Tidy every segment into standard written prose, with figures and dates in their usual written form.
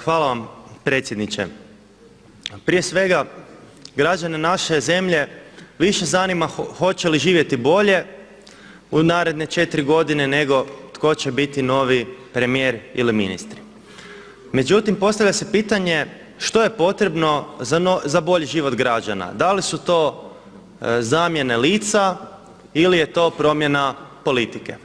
Hvala vam predsjedniče. Prije svega građane naše zemlje više zanima hoće li živjeti bolje u naredne 4 godine nego tko će biti novi premijer ili ministri. Međutim, postavlja se pitanje što je potrebno za bolji život građana. Da li su to zamjene lica ili je to promjena politike.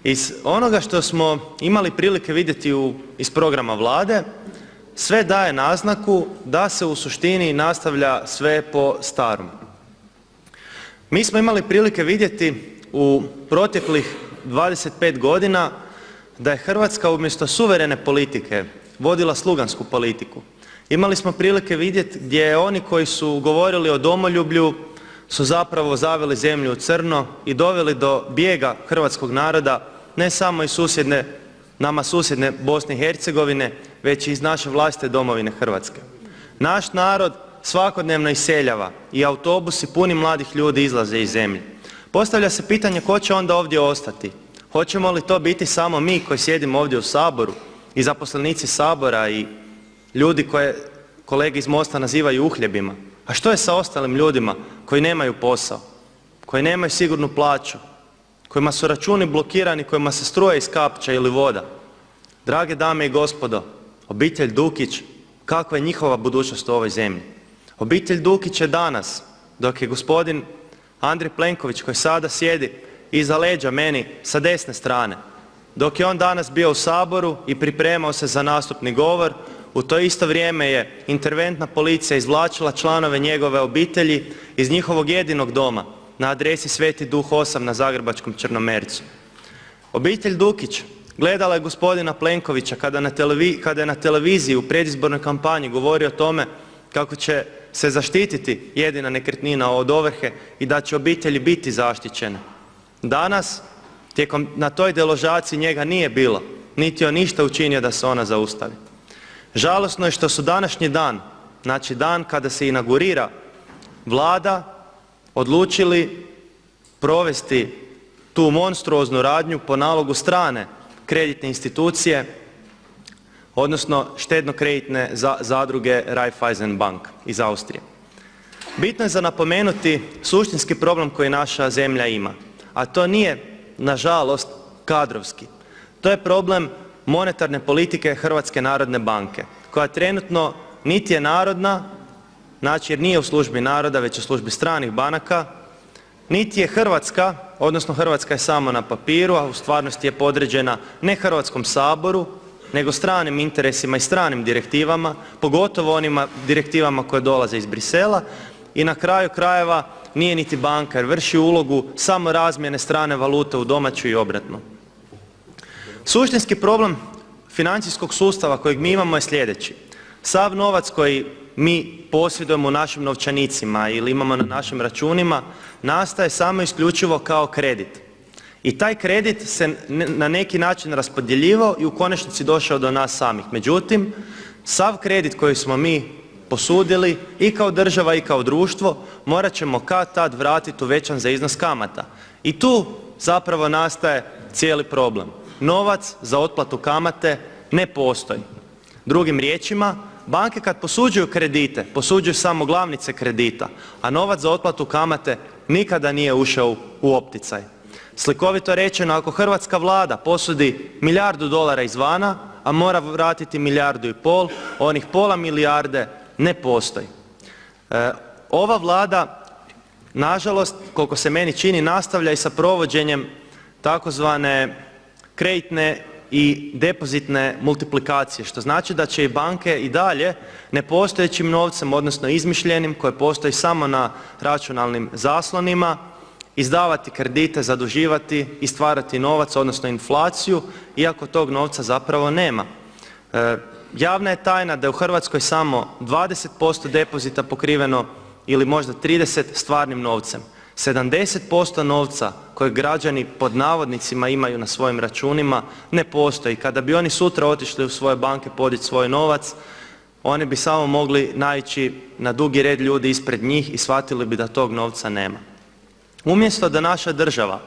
Iz onoga što smo imali prilike vidjeti iz programa Vlade, sve daje naznaku da se u suštini nastavlja sve po starom. Mi smo imali prilike vidjeti u proteklih 25 godina da je Hrvatska umjesto suverene politike vodila slugansku politiku. Imali smo prilike vidjeti gdje oni koji su govorili o domoljublju su zapravo zaveli zemlju u crno i doveli do bijega hrvatskog naroda ne samo iz nama susjedne Bosne i Hercegovine, već i iz naše vlastite domovine Hrvatske. Naš narod svakodnevno iseljava i autobusi puni mladih ljudi izlaze iz zemlje. Postavlja se pitanje tko će onda ovdje ostati? Hoćemo li to biti samo mi koji sjedimo ovdje u Saboru i zaposlenici Sabora i ljudi koje kolege iz MOST-a nazivaju uhljebima? A što je sa ostalim ljudima koji nemaju posao, koji nemaju sigurnu plaću, kojima su računi blokirani, kojima se struja iskapča ili voda? Drage dame i gospodo, obitelj Dukić, kakva je njihova budućnost u ovoj zemlji? Obitelj Dukić je danas, dok je gospodin Andrej Plenković koji sada sjedi iza leđa meni sa desne strane, dok je on danas bio u Saboru i pripremao se za nastupni govor, u to isto vrijeme je interventna policija izvlačila članove njegove obitelji iz njihovog jedinog doma na adresi Sveti Duh 8 na zagrebačkom Črnomercu. Obitelj Dukić gledala je gospodina Plenkovića kada je na televiziji u predizbornoj kampanji govorio o tome kako će se zaštititi jedina nekretnina od ovrhe i da će obitelji biti zaštićene. Danas, na toj deložaciji njega nije bilo, niti on ništa učinio da se ona zaustavi. Žalosno je što su današnji dan, znači dan kada se inaugurira Vlada, odlučili provesti tu monstruoznu radnju po nalogu strane kreditne institucije, odnosno štedno-kreditne zadruge Raiffeisen Bank iz Austrije. Bitno je za napomenuti suštinski problem koji naša zemlja ima, a to nije nažalost kadrovski. To je problem monetarne politike Hrvatske narodne banke koja trenutno niti je narodna, znači jer nije u službi naroda već u službi stranih banaka, niti je hrvatska, odnosno Hrvatska je samo na papiru, a u stvarnosti je podređena ne Hrvatskom saboru nego stranim interesima i stranim direktivama, pogotovo onima direktivama koje dolaze iz Bruxellesa, i na kraju krajeva nije niti banka jer vrši ulogu samo razmjene strane valute u domaću i obratno. Suštinski problem financijskog sustava kojeg mi imamo je sljedeći. Sav novac koji mi posjedujemo u našim novčanicima ili imamo na našim računima nastaje samo isključivo kao kredit. I taj kredit se na neki način raspodjeljivao i u konačnici došao do nas samih. Međutim, sav kredit koji smo mi posudili i kao država i kao društvo morat ćemo kad-tad vratiti uvećan za iznos kamata. I tu zapravo nastaje cijeli problem. Novac za otplatu kamate ne postoji. Drugim riječima, banke kad posuđuju kredite, posuđuju samo glavnice kredita, a novac za otplatu kamate nikada nije ušao u opticaj. Slikovito rečeno, ako hrvatska Vlada posudi $1 milijardu izvana, a mora vratiti 1,5 milijardu, onih pola milijarde ne postoji. Ova Vlada, nažalost, koliko se meni čini, nastavlja i sa provođenjem takozvane kreditne i depozitne multiplikacije, što znači da će i banke i dalje nepostojećim novcem, odnosno izmišljenim, koje postoji samo na računalnim zaslonima, izdavati kredite, zaduživati i stvarati novac, odnosno inflaciju, iako tog novca zapravo nema. Javna je tajna da je u Hrvatskoj samo 20% depozita pokriveno ili možda 30% stvarnim novcem. 70% novca kojeg građani pod navodnicima imaju na svojim računima ne postoji. Kada bi oni sutra otišli u svoje banke podići svoj novac, oni bi samo mogli naići na dugi red ljudi ispred njih i shvatili bi da tog novca nema. Umjesto da naša država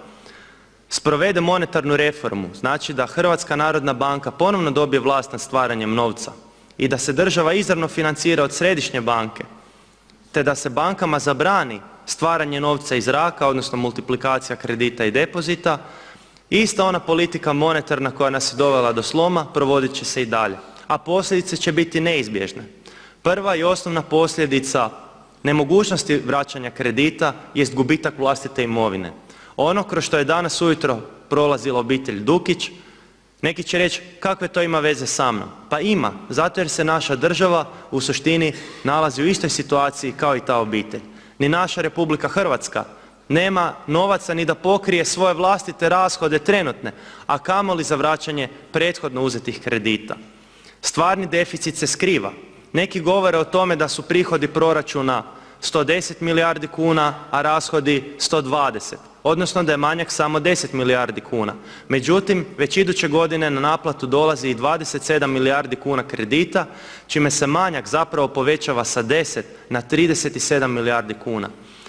sprovede monetarnu reformu, znači da Hrvatska narodna banka ponovno dobije vlast nad stvaranjem novca i da se država izravno financira od središnje banke, te da se bankama zabrani stvaranje novca iz zraka, odnosno multiplikacija kredita i depozita, ista ona politika monetarna koja nas je dovela do sloma provodit će se i dalje, a posljedice će biti neizbježne. Prva i osnovna posljedica nemogućnosti vraćanja kredita jest gubitak vlastite imovine. Ono kroz što je danas ujutro prolazila obitelj Dukić, neki će reći kakve to ima veze sa mnom. Pa ima, zato jer se naša država u suštini nalazi u istoj situaciji kao i ta obitelj. Ni naša Republika Hrvatska nema novaca ni da pokrije svoje vlastite rashode trenutne, a kamoli za vraćanje prethodno uzetih kredita. Stvarni deficit se skriva. Neki govore o tome da su prihodi proračuna 110 milijardi kuna, a rashodi 120, odnosno da je manjak samo 10 milijardi kuna. Međutim, već iduće godine na naplatu dolazi i 27 milijardi kuna kredita, čime se manjak zapravo povećava sa 10 na 37 milijardi kuna.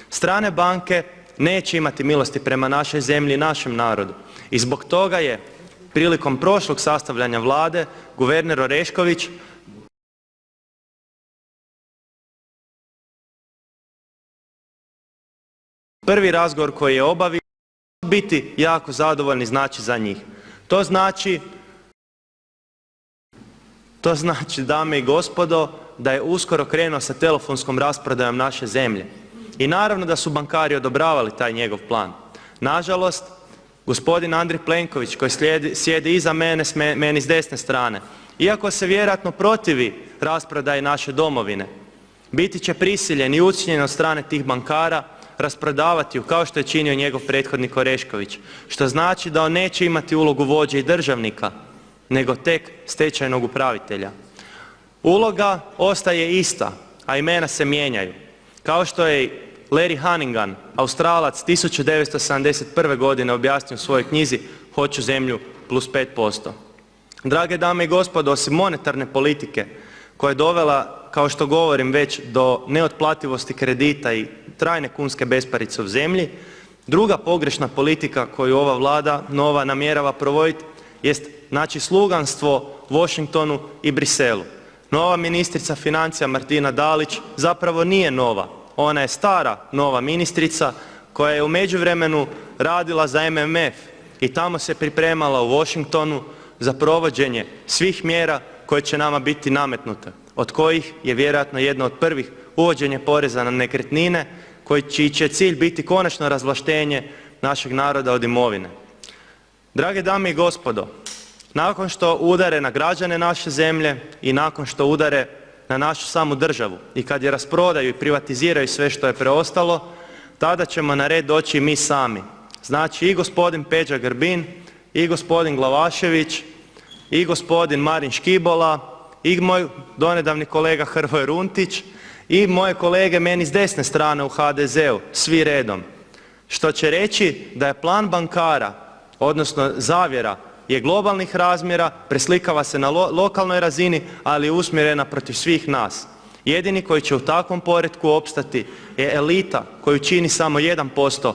Strane banke neće imati milosti prema našoj zemlji i našem narodu. I zbog toga je prilikom prošlog sastavljanja Vlade guverner Orešković prvi razgovor koji je obavio biti jako zadovoljni znači za njih. To znači dame i gospodo da je uskoro krenuo sa telefonskom rasprodajom naše zemlje. I naravno da su bankari odobravali taj njegov plan. Nažalost, gospodin Andrej Plenković koji sjedi iza mene, meni s desne strane, iako se vjerojatno protivi rasprodaji naše domovine, biti će prisiljen i ucijenjen od strane tih bankara rasprodavati ju kao što je činio njegov prethodnik Orešković, što znači da on neće imati ulogu vođe i državnika, nego tek stečajnog upravitelja. Uloga ostaje ista, a imena se mijenjaju. Kao što je Larry Hannigan, Australac, 1971. godine objasnio u svojoj knjizi Hoću zemlju plus 5%. Drage dame i gospodo, osim monetarne politike koja je dovela, kao što govorim već, do neotplativosti kredita i trajne kunske besparice u zemlji, druga pogrešna politika koju ova Vlada nova namjerava provoditi jest znači sluganstvo Washingtonu i Briselu. Nova ministrica financija Martina Dalić zapravo nije nova. Ona je stara nova ministrica koja je u međuvremenu radila za MMF i tamo se pripremala u Washingtonu za provođenje svih mjera koje će nama biti nametnute, od kojih je vjerojatno jedna od prvih uvođenje poreza na nekretnine čiji će cilj biti konačno razvlaštenje našeg naroda od imovine. Drage dame i gospodo, nakon što udare na građane naše zemlje i nakon što udare na našu samu državu i kad je rasprodaju i privatiziraju sve što je preostalo, tada ćemo na red doći i mi sami. Znači i gospodin Peđa Grbin, i gospodin Glavašević, i gospodin Marin Škibola, i moj donedavni kolega Hrvoje Runtić, i moje kolege meni s desne strane u HDZ-u, svi redom. Što će reći da je plan bankara, odnosno zavjera, je globalnih razmjera, preslikava se na lokalnoj razini, ali je usmjerena protiv svih nas. Jedini koji će u takvom poretku opstati je elita koju čini samo 1%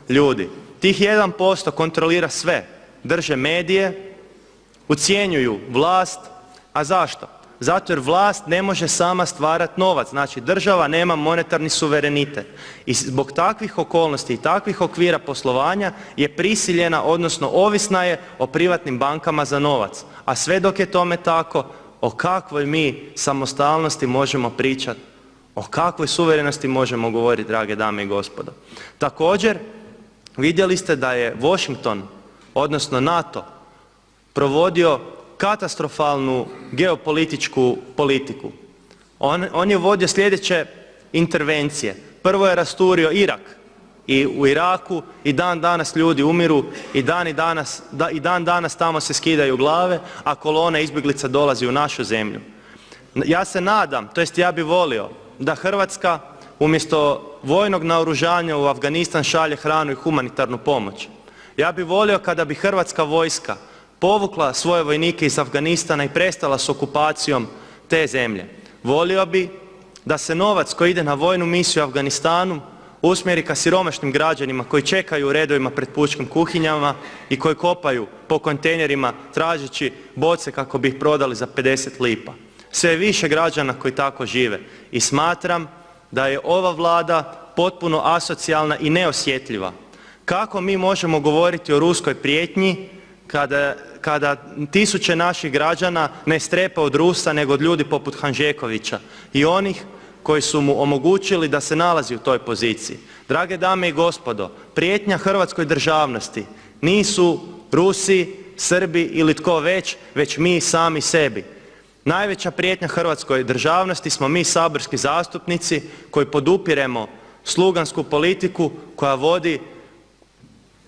ljudi. Tih 1% kontrolira sve, drže medije, ucjenjuju vlast, a zašto? Zato jer vlast ne može sama stvarati novac, znači država nema monetarni suverenitet. I zbog takvih okolnosti i takvih okvira poslovanja je prisiljena, odnosno ovisna je o privatnim bankama za novac. A sve dok je tome tako, o kakvoj mi samostalnosti možemo pričati, o kakvoj suverenosti možemo govoriti, drage dame i gospodo. Također, vidjeli ste da je Washington, odnosno NATO, provodio katastrofalnu geopolitičku politiku. On je vodio sljedeće intervencije. Prvo je rasturio Irak i u Iraku i dan danas ljudi umiru i dan danas tamo se skidaju glave, a kolona izbjeglica dolazi u našu zemlju. Ja se nadam, to jest ja bih volio da Hrvatska umjesto vojnog naoružanja u Afganistan šalje hranu i humanitarnu pomoć. Ja bih volio kada bi Hrvatska vojska povukla svoje vojnike iz Afganistana i prestala s okupacijom te zemlje. Volio bi da se novac koji ide na vojnu misiju u Afganistanu usmjeri ka siromašnim građanima koji čekaju u redovima pred pučkim kuhinjama i koji kopaju po kontejnerima tražeći boce kako bi ih prodali za 50 lipa. Sve je više građana koji tako žive i smatram da je ova Vlada potpuno asocijalna i neosjetljiva. Kako mi možemo govoriti o ruskoj prijetnji kada tisuće naših građana ne strepe od Rusa nego od ljudi poput Hanžekovića i onih koji su mu omogućili da se nalazi u toj poziciji. Drage dame i gospodo, prijetnja hrvatskoj državnosti nisu Rusi, Srbi ili tko već mi sami sebi. Najveća prijetnja hrvatskoj državnosti smo mi saborski zastupnici koji podupiremo slugansku politiku koja vodi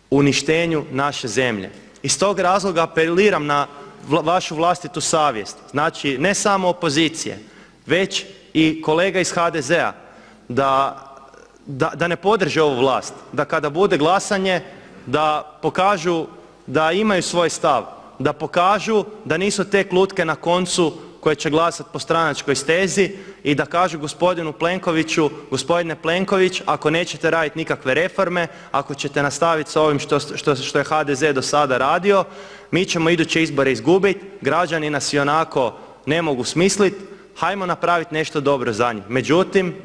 uništenju naše zemlje. Iz tog razloga apeliram na vašu vlastitu savjest, znači ne samo opozicije, već i kolega iz HDZ-a da ne podrže ovu vlast, da kada bude glasanje da pokažu da imaju svoj stav, da pokažu da nisu tek lutke na koncu koje će glasati po stranačkoj stezi i da kažu gospodinu Plenkoviću, gospodine Plenković, ako nećete raditi nikakve reforme, ako ćete nastaviti sa ovim što je HDZ do sada radio, mi ćemo iduće izbore izgubiti, građani nas ionako ne mogu smisliti, hajmo napraviti nešto dobro za njih. Međutim,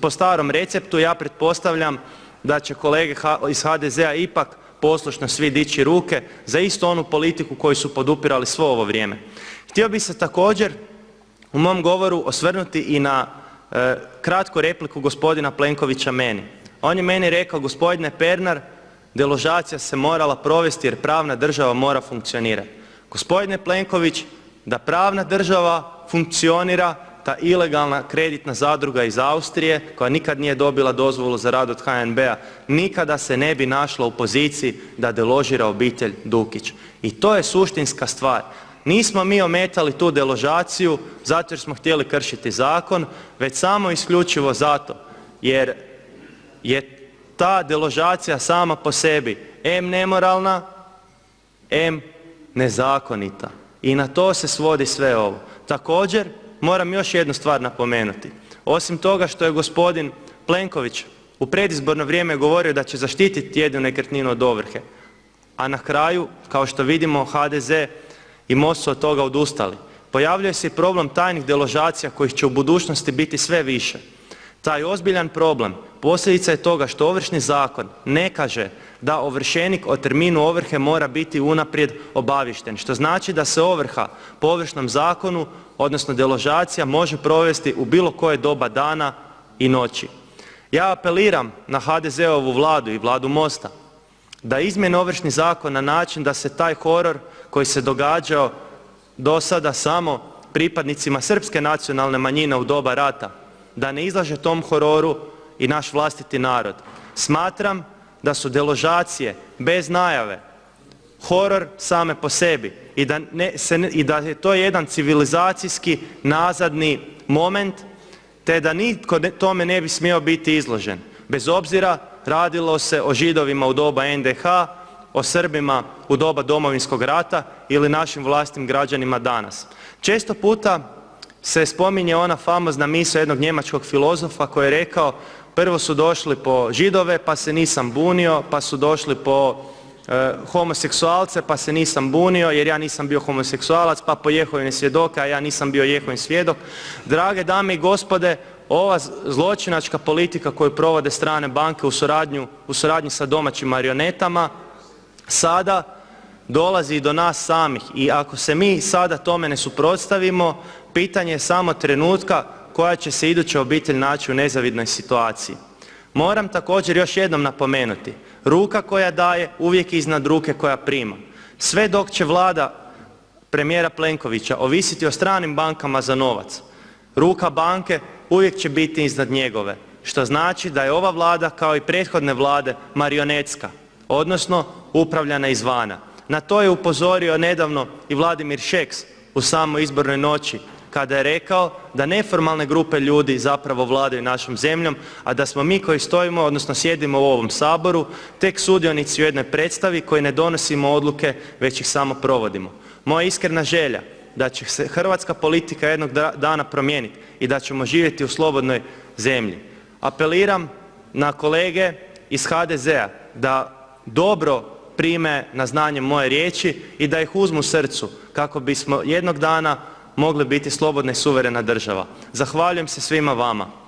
po starom receptu ja pretpostavljam da će kolege iz HDZ-a ipak poslušno svi dići ruke za istu onu politiku koju su podupirali svo ovo vrijeme. Htio bih se također u mom govoru osvrnuti i na kratku repliku gospodina Plenkovića meni. On je meni rekao, gospodine Pernar, deložacija se morala provesti jer pravna država mora funkcionirati. Gospodine Plenković, da pravna država funkcionira, ta ilegalna kreditna zadruga iz Austrije koja nikad nije dobila dozvolu za rad od HNB-a nikada se ne bi našla u poziciji da deložira obitelj Dukić. I to je suštinska stvar. Nismo mi ometali tu deložaciju zato jer smo htjeli kršiti zakon, već samo isključivo zato jer je ta deložacija sama po sebi em nemoralna, em nezakonita. I na to se svodi sve ovo. Također, moram još jednu stvar napomenuti. Osim toga što je gospodin Plenković u predizborno vrijeme govorio da će zaštititi jednu nekretninu od ovrhe, a na kraju, kao što vidimo, HDZ i MOST su od toga odustali. Pojavljuje se i problem tajnih deložacija kojih će u budućnosti biti sve više. Taj ozbiljan problem posljedica je toga što Ovršni zakon ne kaže da ovršenik o terminu ovrhe mora biti unaprijed obaviješten, što znači da se ovrha po Ovršnom zakonu, odnosno deložacija, može provesti u bilo koje doba dana i noći. Ja apeliram na HDZ-ovu Vladu i Vladu MOST-a da izmjene Ovršni zakon na način da se taj horor koji se događao do sada samo pripadnicima srpske nacionalne manjine u doba rata, da ne izlaže tom hororu i naš vlastiti narod. Smatram da su deložacije bez najave horor same po sebi i da je to jedan civilizacijski nazadni moment te da nitko tome ne bi smio biti izložen. Bez obzira radilo se o Židovima u doba NDH, o Srbima u doba Domovinskog rata ili našim vlastitim građanima danas. Često puta se spominje ona famozna misao jednog njemačkog filozofa koji je rekao prvo su došli po Židove pa se nisam bunio, pa su došli po homoseksualce pa se nisam bunio jer ja nisam bio homoseksualac, pa po Jehovine svjedoke a ja nisam bio Jehovin svjedok. Drage dame i gospode, ova zločinačka politika koju provode strane banke u suradnji sa domaćim marionetama sada dolazi i do nas samih i ako se mi sada tome ne suprotstavimo, pitanje je samo trenutka koja će se iduća obitelj naći u nezavidnoj situaciji. Moram također još jednom napomenuti, ruka koja daje uvijek je iznad ruke koja prima. Sve dok će Vlada premijera Plenkovića ovisiti o stranim bankama za novac, ruka banke uvijek će biti iznad njegove, što znači da je ova Vlada kao i prethodne Vlade marionetska, odnosno upravljana izvana. Na to je upozorio nedavno i Vladimir Šeks u samoj izbornoj noći kada je rekao da neformalne grupe ljudi zapravo vladaju našom zemljom, a da smo mi koji stojimo, odnosno sjedimo u ovom Saboru, tek sudionici u jednoj predstavi koji ne donosimo odluke, već ih samo provodimo. Moja iskrena želja da će se hrvatska politika jednog dana promijeniti i da ćemo živjeti u slobodnoj zemlji. apeliram na kolege iz HDZ-a da dobro prime na znanje moje riječi i da ih uzmu srcu kako bismo jednog dana mogli biti slobodna i suverena država. Zahvaljujem se svima vama.